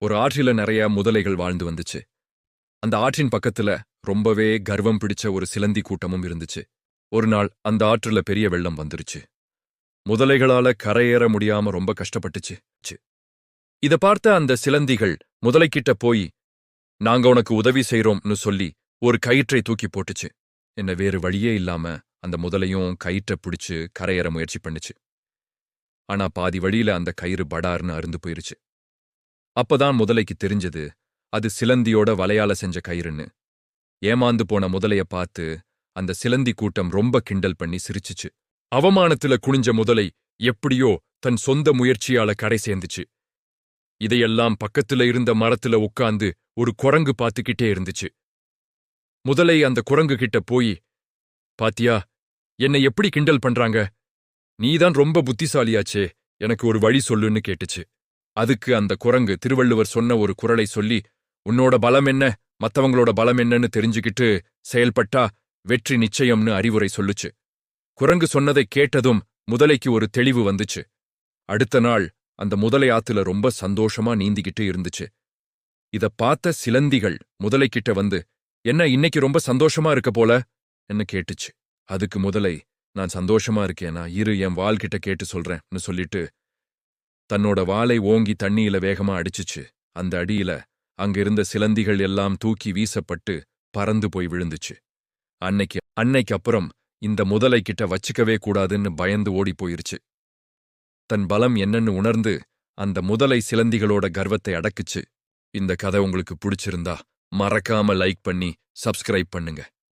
ஒரு ஆற்றில நிறைய முதலைகள் வாழ்ந்து வந்துச்சு. அந்த ஆற்றின் பக்கத்துல ரொம்பவே கர்வம் பிடிச்ச ஒரு சிலந்தி கூட்டமும் இருந்துச்சு. ஒரு நாள் அந்த ஆற்றுல பெரிய வெள்ளம் வந்துருச்சு. முதலைகளால கரையேற முடியாம ரொம்ப கஷ்டப்பட்டுச்சு. இத பார்த்த அந்த சிலந்திகள் முதலைக்கிட்ட போய், நாங்க உனக்கு உதவி செய்றோம்னு சொல்லி ஒரு கயிற்றை தூக்கி போட்டுச்சு. என்ன வேறு வழியே இல்லாம அந்த முதலையும் கயிற்ற பிடிச்சு கரையேற முயற்சி பண்ணுச்சு. ஆனா பாதி வழியில அந்த கயிறு படார்னு அருந்து போயிருச்சு. அப்பதான் முதலைக்கு தெரிஞ்சது, அது சிலந்தியோட வலையால செஞ்ச கயிறுன்னு. ஏமாந்து போன முதலைய பார்த்து அந்த சிலந்தி கூட்டம் ரொம்ப கிண்டல் பண்ணி சிரிச்சுச்சு. அவமானத்துல குனிஞ்ச முதலை எப்படியோ தன் சொந்த முயற்சியால கரை சேர்ந்துச்சு. இதையெல்லாம் பக்கத்துல இருந்த மரத்துல உட்கார்ந்து ஒரு குரங்கு பார்த்துக்கிட்டே இருந்துச்சு. முதலை அந்த குரங்கு கிட்ட போய், பாத்தியா, என்னை எப்படி கிண்டல் பண்றாங்க? நீதான் ரொம்ப புத்திசாலியாச்சே, எனக்கு ஒரு வழி சொல்லுன்னு கேட்டுச்சு. அதுக்கு அந்த குரங்கு திருவள்ளுவர் சொன்ன ஒரு குறளை சொல்லி, உன்னோட பலம் என்ன, மத்தவங்களோட பலம் என்னன்னு தெரிஞ்சுக்கிட்டு செயல்பட்டா வெற்றி நிச்சயம்னு அறிவுரை சொல்லுச்சு. குரங்கு சொன்னதை கேட்டதும் முதலைக்கு ஒரு தெளிவு வந்துச்சு. அடுத்த நாள் அந்த முதலை ஆத்துல ரொம்ப சந்தோஷமா நீந்திக்கிட்டு இருந்துச்சு. இத பார்த்த சிலந்திகள் முதலைக்கிட்ட வந்து, என்ன இன்னைக்கு ரொம்ப சந்தோஷமா இருக்க போல என்ன கேட்டுச்சு. அதுக்கு முதலை, நான் சந்தோஷமா இருக்கேனா, இரு என் வால் கிட்ட கேட்டு சொல்றேன்னு சொல்லிட்டு தன்னோட வாலை ஓங்கி தண்ணியில வேகமா அடிச்சுச்சு. அந்த அடியில அங்க இருந்த சிலந்திகள் எல்லாம் தூக்கி வீசப்பட்டு பறந்து போய் விழுந்துச்சு. அன்னைக்கு அப்புறம் இந்த முதலை கிட்ட வச்சுக்கவே கூடாதுன்னு பயந்து ஓடி போயிருச்சு. தன் பலம் என்னன்னு உணர்ந்து அந்த முதலை சிலந்திகளோட கர்வத்தை அடக்குச்சு. இந்த கதை உங்களுக்கு பிடிச்சிருந்தா மறக்காம லைக் பண்ணி சப்ஸ்கிரைப் பண்ணுங்க.